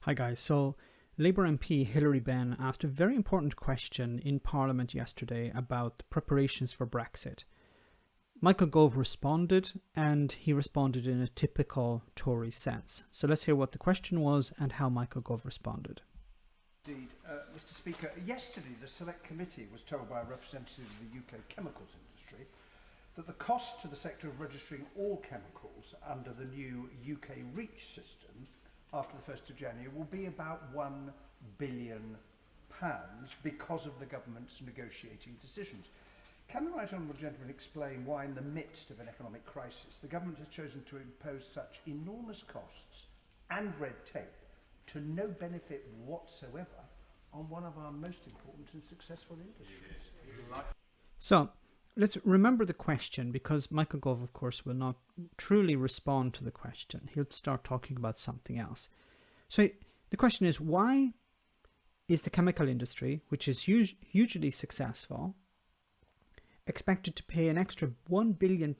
Hi guys, so Labour MP Hilary Benn asked a very important question in Parliament yesterday about the preparations for Brexit. Michael Gove responded, and he responded in a typical Tory sense. So let's hear what the question was and how Michael Gove responded. Indeed, Mr. Speaker, yesterday the Select Committee was told by a representative of the UK chemicals industry that the cost to the sector of registering all chemicals under the new UK REACH system after the 1st of January will be about £1 billion because of the government's negotiating decisions. Can the right honourable gentleman explain why in the midst of an economic crisis the government has chosen to impose such enormous costs and red tape to no benefit whatsoever on one of our most important and successful industries? So let's remember the question, because Michael Gove, of course, will not truly respond to the question. He'll start talking about something else. So the question is, why is the chemical industry, which is hugely successful, expected to pay an extra £1 billion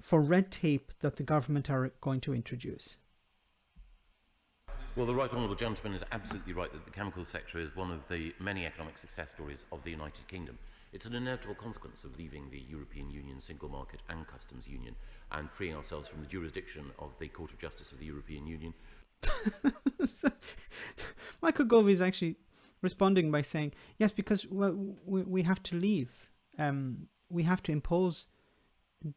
for red tape that the government are going to introduce? Well, the right honourable gentleman is absolutely right that the chemical sector is one of the many economic success stories of the United Kingdom. It's an inevitable consequence of leaving the European Union single market and customs union and freeing ourselves from the jurisdiction of the Court of Justice of the European Union. Michael Gove is actually responding by saying, yes, because we have to leave. We have to impose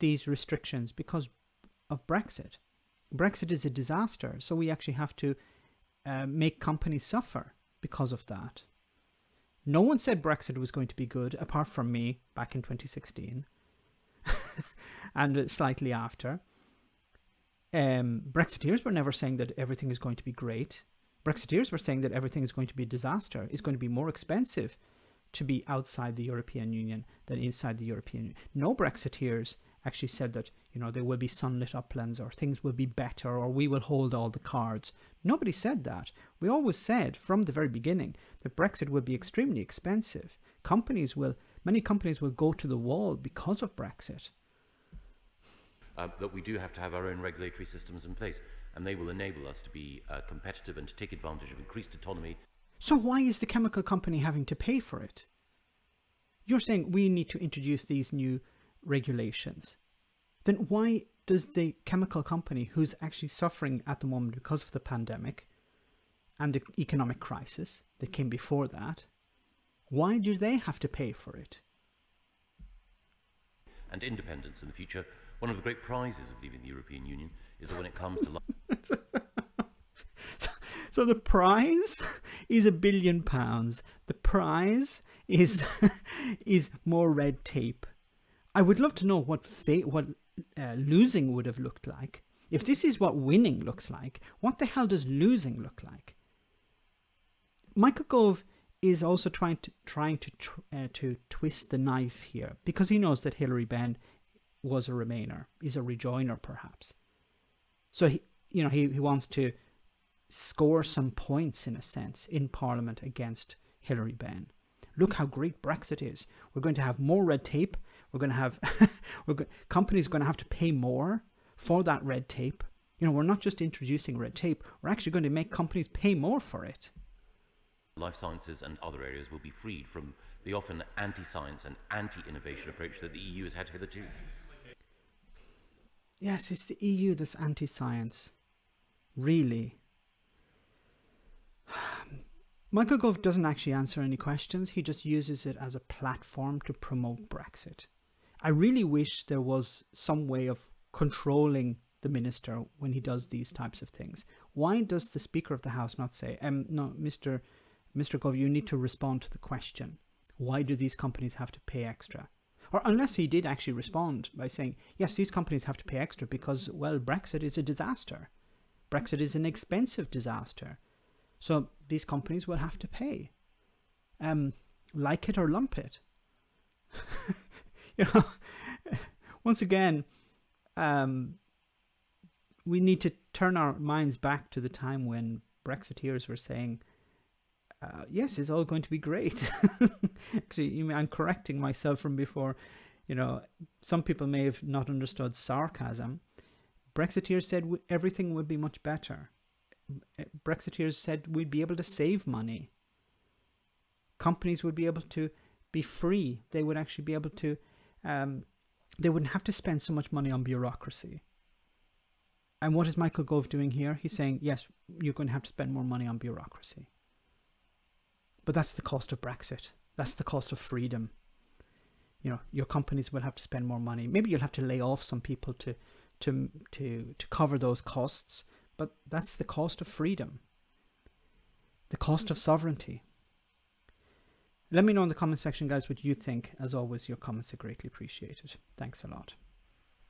these restrictions because of Brexit. Brexit is a disaster, so we actually have to make companies suffer because of that. No one said Brexit was going to be good, apart from me back in 2016 and slightly after. Brexiteers were never saying that everything is going to be great. Brexiteers were saying that everything is going to be a disaster. It's going to be more expensive to be outside the European Union than inside the European Union. No Brexiteers actually said that, there will be sunlit uplands or things will be better or we will hold all the cards. Nobody said that. We always said from the very beginning that Brexit will be extremely expensive. Many companies will go to the wall because of Brexit. That we do have to have our own regulatory systems in place, and they will enable us to be competitive and to take advantage of increased autonomy. So why is the chemical company having to pay for it? You're saying we need to introduce these new regulations. Then why does the chemical company, who's actually suffering at the moment because of the pandemic and the economic crisis that came before that, why do they have to pay for it? And independence in the future. One of the great prizes of leaving the European Union is that when it comes to So the prize is £1 billion. The prize is more red tape. I would love to know what losing would have looked like. If this is what winning looks like, what the hell does losing look like? Michael Gove is also trying to twist the knife here, because he knows that Hilary Benn was a Remainer, is a rejoiner perhaps. So he wants to score some points in a sense in Parliament against Hilary Benn. Look how great Brexit is. We're going to have more red tape. We're going to have companies are going to have to pay more for that red tape. We're not just introducing red tape. We're actually going to make companies pay more for it. Life sciences and other areas will be freed from the often anti-science and anti-innovation approach that the EU has had hitherto. Yes, it's the EU that's anti-science. Really. Michael Gove doesn't actually answer any questions. He just uses it as a platform to promote Brexit. I really wish there was some way of controlling the minister when he does these types of things. Why does the Speaker of the House not say, no, Mr. Gove, you need to respond to the question. Why do these companies have to pay extra? Or unless he did actually respond by saying, yes, these companies have to pay extra because, well, Brexit is a disaster. Brexit is an expensive disaster. So these companies will have to pay. Like it or lump it. Once again, we need to turn our minds back to the time when Brexiteers were saying, yes, it's all going to be great. Actually, I'm correcting myself from before. Some people may have not understood sarcasm. Brexiteers said everything would be much better. Brexiteers said we'd be able to save money. Companies would be able to be free. They would actually be able to, they wouldn't have to spend so much money on bureaucracy. And what is Michael Gove doing here? He's saying, yes, you're going to have to spend more money on bureaucracy. But that's the cost of Brexit. That's the cost of freedom. You know, your companies will have to spend more money. Maybe you'll have to lay off some people to cover those costs. But that's the cost of freedom. The cost of sovereignty. Let me know in the comment section, guys, what you think. As always, your comments are greatly appreciated. Thanks a lot.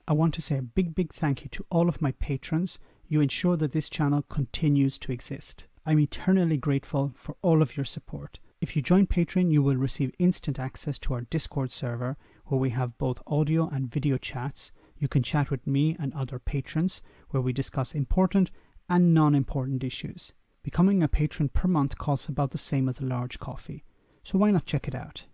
I want to say a big thank you to all of my patrons. You ensure that this channel continues to exist. I'm eternally grateful for all of your support. If you join Patreon, you will receive instant access to our Discord server, where we have both audio and video chats. You can chat with me and other patrons, where we discuss important and non-important issues. Becoming a patron per month costs about the same as a large coffee, so why not check it out?